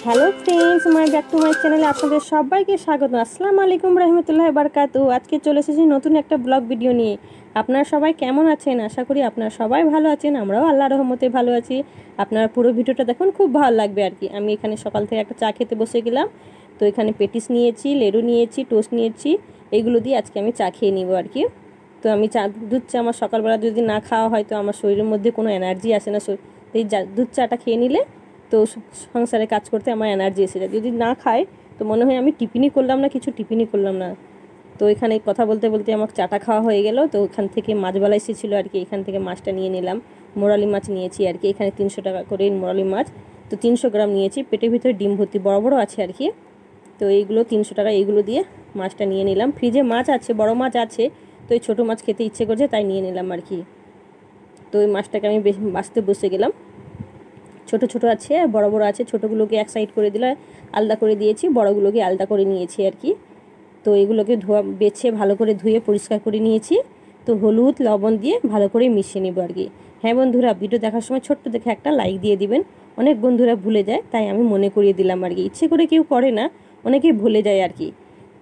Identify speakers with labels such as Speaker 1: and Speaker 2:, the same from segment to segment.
Speaker 1: Hello friends, my back to my চ্যানেলে আপনাদের সবাইকে স্বাগত। আসসালামু আলাইকুম রহমতুল্লাহি বারাকাতু। আজকে চলে এসেছি নতুন একটা ব্লগ ভিডিও নিয়ে। আপনারা সবাই কেমন আছেন? আশা করি আপনারা সবাই ভালো আছেন। আমরাও আল্লাহর রহমতে ভালো আছি। আপনারা পুরো ভিডিওটা দেখুন, খুব ভালো লাগবে আর কি। আমি এখানে সকাল থেকে একটা চা খেতে বসে গেলাম। তো এখানে পেটিস নিয়েছি, লেরু নিয়েছি, টোস্ট নিয়েছি। এইগুলো দিয়ে আজকে আমি চা খেয়ে নিব আর কি। তো আমি দুধ চা আমার সকালবেলা যদি না খাওয়া হয় তো আমার শরীরের মধ্যে কোনো এনার্জি আসে না। এই দুধ চাটা খেয়ে নিলে তো সংসারে কাজ করতে আমার এনার্জি এসে যায়। যদি না খাই তো মনে হয় আমি টিফিনই করলাম না, কিছু টিফিনই করলাম না। তো এখানে কথা বলতে বলতে আমার চাটা খাওয়া হয়ে গেল। তো ওখান থেকে মাছবালা এসেছিলো আর কি, এখান থেকে মাছটা নিয়ে নিলাম। মোরালি মাছ নিয়েছি আর কি। এখানে 300 টাকা করে মোরালি মাছ। তো 300 গ্রাম নিয়েছি। পেটের ভিতরে ডিম ভর্তি বড় বড় আছে আর কি। তো এইগুলো 300 টাকা, এইগুলো দিয়ে মাছটা নিয়ে নিলাম। ফ্রিজে মাছ আছে, বড় মাছ আছে। তো এই ছোটো মাছ খেতে ইচ্ছে করছে, তাই নিয়ে নিলাম আর কি। তো ওই মাছটাকে আমি বাছতে বসে গেলাম। ছোট ছোট আছে আর বড় বড় আছে। ছোটোগুলোকে এক সাইড করে দিলে আলাদা করে দিয়েছি, বড়গুলোকে আলাদা করে নিয়েছি আর কি। তো এগুলোকে বেছে ভালো করে ধুয়ে পরিষ্কার করে নিয়েছি। তো হলুদ লবণ দিয়ে ভালো করে মিশিয়ে নেব আর কি। হ্যাঁ বন্ধুরা, ভিডিও দেখার সময় ছোট্ট দেখে একটা লাইক দিয়ে দিবেন। অনেক বন্ধুরা ভুলে যায়, তাই আমি মনে করিয়ে দিলাম আর কি। ইচ্ছে করে কেউ করে না, অনেকেই ভুলে যায় আর কি।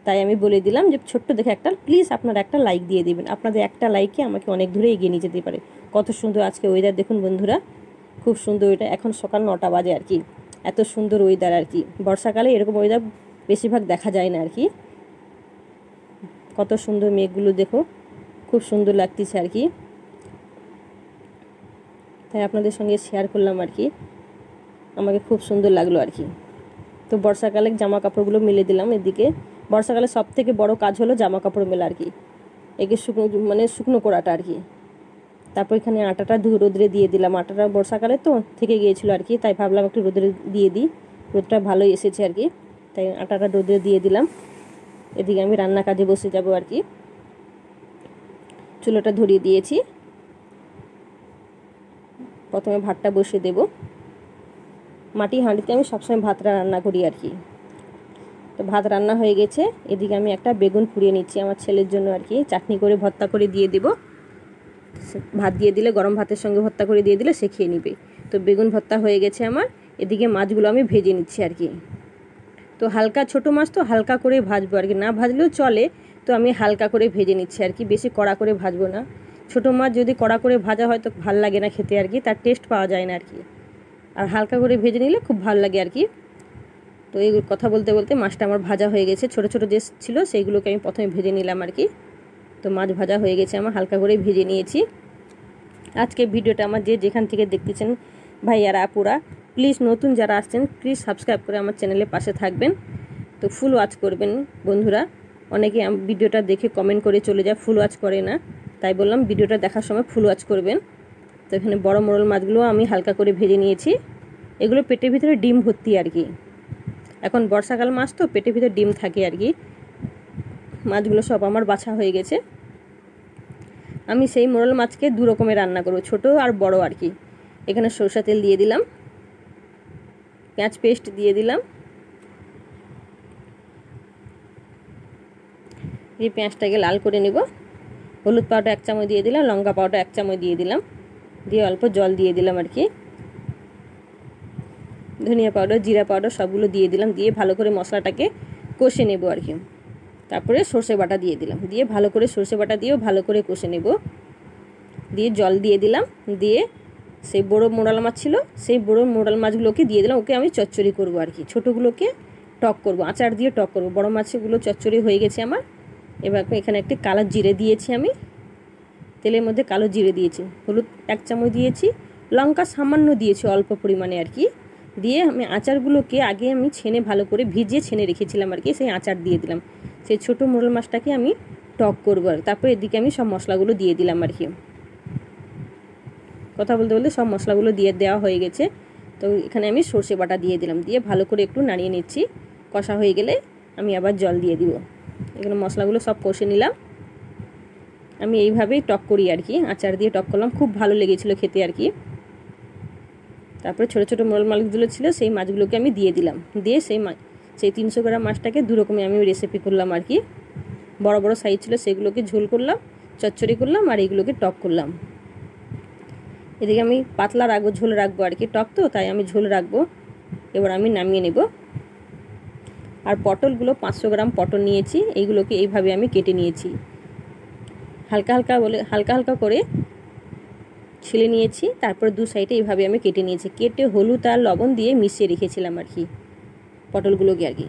Speaker 1: তাই আমি বলে দিলাম যে ছোট্ট দেখে একটা প্লিজ আপনারা একটা লাইক দিয়ে দিবেন। আপনাদের একটা লাইকে আমাকে অনেক দূরে এগিয়ে নিয়ে যেতে পারে। কত সুন্দর আজকে ওয়েদার দেখুন বন্ধুরা, খুব সুন্দর। এটা এখন সকাল 9টা বাজে আর কি। এত সুন্দর ওয়েদার আর কি। বর্ষাকালে এরকম ওয়েদার বেশিরভাগ দেখা যায় না আর কি। কত সুন্দর মেঘগুলো দেখো, খুব সুন্দর লাগতেছে আর কি। তাই আপনাদের সঙ্গে শেয়ার করলাম আর কি। আমাকে খুব সুন্দর লাগলো আর কি। তো বর্ষাকালে জামা কাপড়গুলো মেলে দিলাম এদিকে। বর্ষাকালে সব থেকে বড় কাজ হলো জামা কাপড় মেলা আর কি। একে শুকনো করাটা আর কি। তারপর এখানে আটাটা রোদ্রে দিয়ে দিলাম। আটাটা বর্ষাকালে তো থেকে গিয়েছিলো আর কি, তাই ভাবলাম একটু রোদ্রে দিয়ে দিই। রোদটা ভালোই এসেছে আর কি, তাই আটাটা রোদ্রে দিয়ে দিলাম। এদিকে আমি রান্না কাজে বসে যাব আর কি। চুলোটা ধরিয়ে দিয়েছি। প্রথমে ভাতটা বসিয়ে দেব। মাটি হাঁড়িতে আমি সবসময় ভাতটা রান্না করি আর কি। তো ভাত রান্না হয়ে গেছে। এদিকে আমি একটা বেগুন পুড়িয়ে নিচ্ছি আমার ছেলের জন্য আর কি। চাটনি করে ভর্তা করে দিয়ে দেবো। ভাত দিয়ে দিলে, গরম ভাতের সঙ্গে ভর্তা করে দিয়ে দিলে সে খেয়ে নিবে। তো বেগুন ভর্তা হয়ে গেছে আমার। এদিকে মাছগুলো আমি ভেজে নিচ্ছি আর কি। তো হালকা, ছোটো মাছ তো হালকা করে ভাজবো আর কি, না ভাজলেও চলে। তো আমি হালকা করে ভেজে নিচ্ছি আর কি, বেশি কড়া করে ভাজবো না। ছোটো মাছ যদি কড়া করে ভাজা হয় তো ভাল লাগে না খেতে আর কি, তার টেস্ট পাওয়া যায় না আর কি। আর হালকা করে ভেজে নিলে খুব ভালো লাগে আর কি। তো এই কথা বলতে বলতে মাছটা আমার ভাজা হয়ে গেছে। ছোটো ছোটো যে ছিল সেইগুলোকে আমি প্রথমে ভেজে নিলাম আর কি। তো মাছ ভাজা হয়ে গেছে আমার, হালকা করে ভেজে নিয়েছি। আজকে ভিডিওটা আমার যেখান থেকে দেখতেছেন ভাইয়ারা আপুরা, প্লিজ নতুন যারা আসছেন প্লিজ সাবস্ক্রাইব করে আমার চ্যানেলের পাশে থাকবেন। তো ফুল ওয়াচ করবেন বন্ধুরা। অনেকে ভিডিওটা দেখে কমেন্ট করে চলে যায়, ফুল ওয়াচ করে না। তাই বললাম ভিডিওটা দেখার সময় ফুল ওয়াচ করবেন। তো এখানে বড় মোরল মাছগুলো আমি হালকা করে ভেজে নিয়েছি। এগুলো পেটের ভিতরে ডিম ভর্তি আর কি। এখন বর্ষাকাল মাছ তো পেটের ভিতরে ডিম থাকে আর কি। মাছগুলো সব আমার বাছা হয়ে গেছে। আমি সেই মোরল মাছকে দু রকমের রান্না করব, ছোট আর বড় আর কি। এখানে সরষা তেল দিয়ে দিলাম, পেঁয়াজ পেস্ট দিয়ে দিলাম। এই পেঁয়াজটাকে লাল করে নেব। হলুদ পাউডার 1 চামচ দিয়ে দিলাম, লঙ্কা পাউডার 1 চামচ দিয়ে দিলাম, দিয়ে অল্প জল দিয়ে দিলাম আর কি। ধনিয়া পাউডার, জিরা পাউডার সবগুলো দিয়ে দিলাম। দিয়ে ভালো করে মশলাটাকে কষে নেব আর কি। তারপরে সর্ষে বাটা দিয়ে দিলাম, দিয়ে ভালো করে সর্ষে বাটা দিয়েও ভালো করে কষে নেব। দিয়ে জল দিয়ে দিলাম। দিয়ে সেই বড় মোরাল মাছ ছিল, সেই বড় মোরাল মাছগুলোকে দিয়ে দিলাম। ওকে আমি চচ্চড়ি করবো আর কি। ছোটোগুলোকে টক করব, আচার দিয়ে টক করব। বড় মাছগুলো চচ্চড়ি হয়ে গেছে আমার। এবার এখানে একটি কালো জিরে দিয়েছি আমি, তেলের মধ্যে কালো জিরে দিয়েছি। হলুদ 1 চামচ দিয়েছি, লঙ্কা সামান্য দিয়েছি অল্প পরিমাণে আর কি। দিয়ে আমি আচারগুলোকে আগে আমি ছেনে ভালো করে ভিজিয়ে ছেনে রেখেছিলাম আর কি, সেই আচার দিয়ে দিলাম। সেই ছোটো মোরল মাছটাকে আমি টক করবো আর তারপর এদিকে আমি সব মশলাগুলো দিয়ে দিলাম আর কি। কথা বলতে বলতে সব মশলাগুলো দিয়ে দেওয়া হয়ে গেছে। তো এখানে আমি সর্ষে বাটা দিয়ে দিলাম, দিয়ে ভালো করে একটু নাড়িয়ে নিচ্ছি। কষা হয়ে গেলে আমি আবার জল দিয়ে দিব। এখানে মশলাগুলো সব কষে নিলাম। আমি এইভাবেই টক করি আর কি, আচার দিয়ে টক করলাম, খুব ভালো লেগেছিলো খেতে আর কি। তারপরে ছোটো ছোটো মোরল মাছগুলো ছিল সেই মাছগুলোকে আমি দিয়ে দিলাম। দিয়ে সেই 300 গ্রাম মাছটাকে দু রকমের আমি রেসিপি করলাম আর কি। বড় বড় সাইজ ছিল সেগুলোকে ঝোল করলাম, চচ্চড়ি করলাম, আর এইগুলোকে টক করলাম। এদিকে আমি পাতলা রাখবো, ঝোল রাখবো আর কি, টক তো তাই আমি ঝোল রাখবো। এবার আমি নামিয়ে নেব। আর পটলগুলো 500 গ্রাম পটল নিয়েছি, এইগুলোকে এইভাবে আমি কেটে নিয়েছি। হালকা হালকা করে ছিলে নিয়েছি। তারপর দু সাইডে এইভাবে আমি কেটে নিয়েছি। কেটে হলুদ আর লবণ দিয়ে মিশিয়ে রেখেছিলাম আর কি পটলগুলোকে আর কি।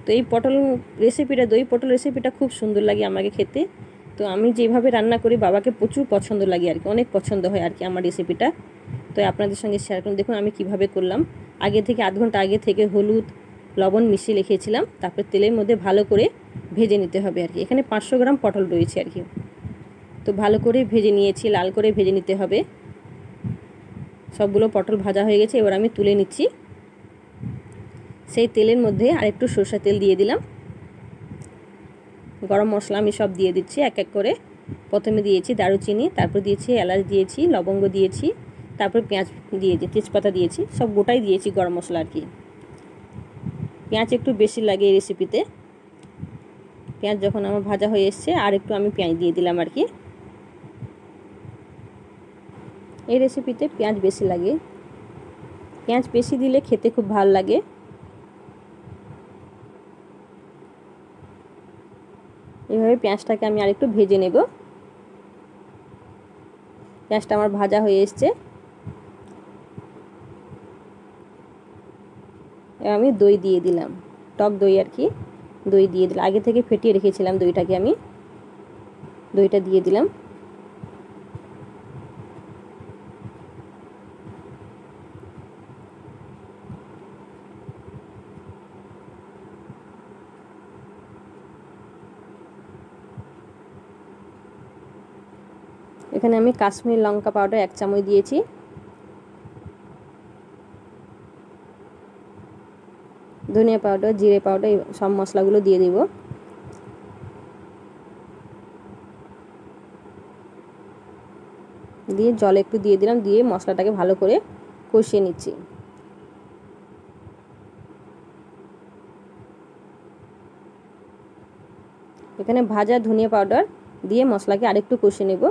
Speaker 1: তো এই দই পটল রেসিপিটা খুব সুন্দর লাগে আমাকে খেতে। তো আমি যেভাবে রান্না করি বাবাকে প্রচুর পছন্দ লাগে আর কি, অনেক পছন্দ হয় আর কি আমার রেসিপিটা। তো আপনাদের সঙ্গে শেয়ার করুন। দেখুন আমি কিভাবে করলাম। আধ ঘন্টা আগে থেকে হলুদ লবণ মিশিয়ে রেখেছিলাম। তারপর তেলের মধ্যে ভালো করে ভেজে নিতে হবে আর কি। এখানে 500 গ্রাম পটল রয়েছে আর কি। তো ভালো করে ভেজে নিয়েছি, লাল করে ভেজে নিতে হবে। সবগুলো পটল ভাজা হয়ে গেছে, এবার আমি তুলে নিচ্ছি। সেই তেলের মধ্যে আরেকটু সরষের তেল দিয়ে দিলাম। গরম মশলা আমি সব দিয়ে দিচ্ছি এক এক করে। প্রথমে দিয়েছি দারুচিনি, তারপর দিয়েছি এলাচ, দিয়েছি লবঙ্গ, দিয়েছি তারপর পেঁয়াজ দিয়েছি, তেজপাতা দিয়েছি, সব গোটাই দিয়েছি গরম মশলা আর কি। পেঁয়াজ একটু বেশি লাগে এই রেসিপিতে। পেঁয়াজ যখন আমার ভাজা হয়ে এসছে আর একটু আমি পেঁয়াজ দিয়ে দিলাম আর কি। এই রেসিপিতে পেঁয়াজ বেশি লাগে, পেঁয়াজ বেশি দিলে খেতে খুব ভালো লাগে। এইভাবে পেঁয়াজটাকে আমি আরেকটু ভেজে নেব। পেঁয়াজটা আমার ভাজা হয়ে এসছে। আমি দই দিয়ে দিলাম, টক দই আর কি। দই দিয়ে দিলাম, আগে থেকে ফেটিয়ে রেখেছিলাম দইটাকে, আমি দইটা দিয়ে দিলাম। এখানে আমি কাশ্মীর লঙ্কা পাউডার 1 চামচ দিয়েছি। ধনিয়া পাউডার, জিরে পাউডার, সব মশলাগুলো দিয়ে দেব। দিয়ে জল একটু দিয়ে দিলাম, দিয়ে মশলাটাকে ভালো করে কষিয়ে নিচ্ছি। এখানে ভাজা ধনিয়া পাউডার দিয়ে মশলাকে আরেকটু কষিয়ে নেব।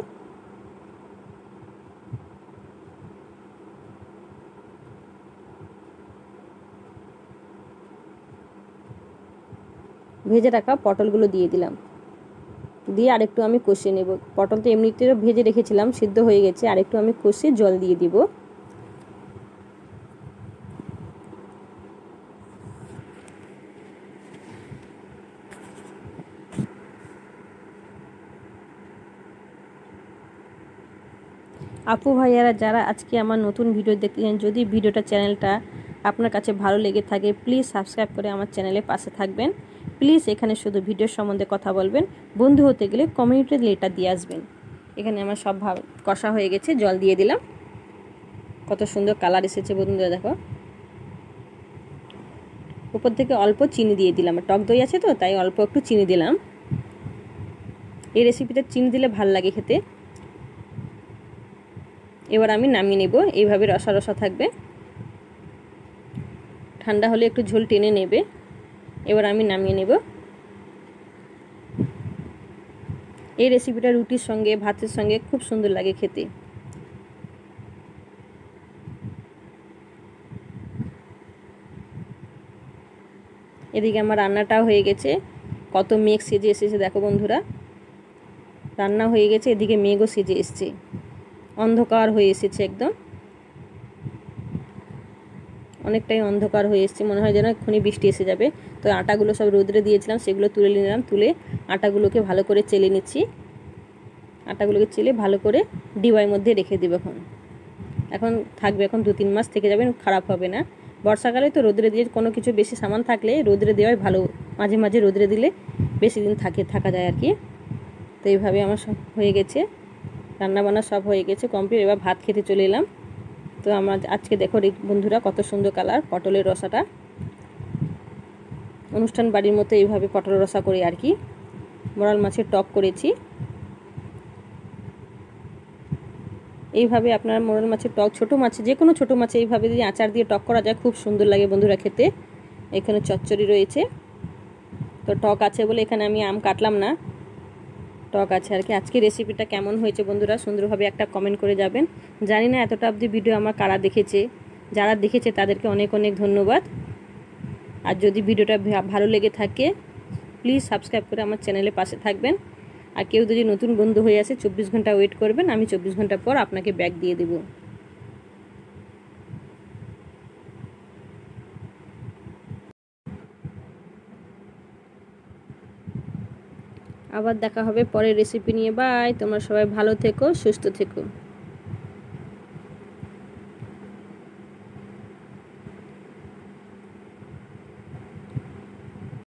Speaker 1: ভেজে রাখা পটলগুলো দিয়ে দিলাম, দিয়ে আরেকটু আমি কষিয়ে নেব। পটল তো এমনিতে ভেজে রেখেছিলাম, সিদ্ধ হয়ে গেছে। আরেকটু আমি কষিয়ে জল দিয়ে দিব। আপু ভাইয়ারা যারা আজকে আমার নতুন ভিডিও দেখলেন, যদি চ্যানেলটা আপনার কাছে ভালো লেগে থাকে প্লিজ সাবস্ক্রাইব করে আমার চ্যানেলের পাশে থাকবেন। প্লিজ এখানে শুধু ভিডিওর সম্বন্ধে কথা বলবেন, বন্ধু হতে গেলে কমিউনিটি লেটার দিয়ে আসবেন। এখানে আমার সব কষা হয়ে গেছে, জল দিয়ে দিলাম। কত সুন্দর কালার এসেছে বন্ধুরা, দেখো। উপর থেকে অল্প চিনি দিয়ে দিলাম, টক দই আছে তো তাই অল্প একটু চিনি দিলাম। এই রেসিপিতে চিনি দিলে ভাল লাগে খেতে। এবার আমি নামিয়ে নেব। এইভাবে রসা রসা থাকবে, ঠান্ডা হলে একটু ঝোল টেনে নেবে। এবার আমি নামিয়ে নেব। এই রেসিপিটা রুটির সঙ্গে, ভাতের সঙ্গে খুব সুন্দর লাগে খেতে। এদিকে আমার রান্নাটাও হয়ে গেছে। কত মেঘ সেজে এসেছে দেখো বন্ধুরা, রান্না হয়ে গেছে, এদিকে মেঘও সেজে এসছে, অন্ধকার হয়ে এসেছে একদম, অনেকটাই অন্ধকার হয়ে এসছে। মনে হয় যেন এক্ষুনি বৃষ্টি এসে যাবে। তো আটাগুলো সব রোদরে দিয়েছিলাম, সেগুলো তুলে নিলাম। তুলে আটাগুলোকে ভালো করে চেলে নিচ্ছি। আটাগুলোকে চেলে ভালো করে ডিবাইয়ের মধ্যে রেখে দেবো। এখন থাকবে, এখন 2-3 মাস থেকে যাবে, খারাপ হবে না। বর্ষাকালে তো রোদরে দিয়ে কোনো কিছু বেশি সামান থাকলে রোদরে দেওয়াই ভালো। মাঝে মাঝে রোদরে দিলে বেশি দিন থাকা যায় আর কি। তো এইভাবে আমার সব হয়ে গেছে, রান্নাবান্না সব হয়ে গেছে কমপ্লিট। এবার ভাত খেতে চলে এলাম। তো আমার আজকে দেখো বন্ধুরা কত সুন্দর কালার পটলের রসাটা। অনুষ্ঠান বাড়ির মতো এইভাবে পটল রসা করে আর কি। মোরাল মাছের টক করেছি। এইভাবে আপনারা মোরাল মাছের টক, ছোটো মাছে, যে কোনো ছোটো মাছে এইভাবে যদি আচার দিয়ে টক করা যায় খুব সুন্দর লাগে বন্ধুরা খেতে। এখানে চচ্চড়ি রয়েছে, তো টক আছে বলে এখানে আমি আম কাটলাম না, টক আছে আর কি। আজকে রেসিপিটা কেমন হয়েছে বন্ধুরা সুন্দরভাবে একটা কমেন্ট করে যাবেন। জানি না এতটা অবধি ভিডিও আমার কারা দেখেছে, যারা দেখেছে তাদেরকে অনেক অনেক ধন্যবাদ। আর যদি ভিডিওটা ভালো লেগে থাকে প্লিজ সাবস্ক্রাইব করে আমার চ্যানেলের পাশে থাকবেন। আর কেউ যদি নতুন বন্ধু হয়ে আসে 24 ঘন্টা ওয়েট করবেন, আমি 24 ঘন্টা পর আপনাকে ব্যাগ দিয়ে দেব। আবার দেখা হবে পরের রেসিপি নিয়ে। বাই। তোমরা সবাই ভালো থেকো, সুস্থ থেকো।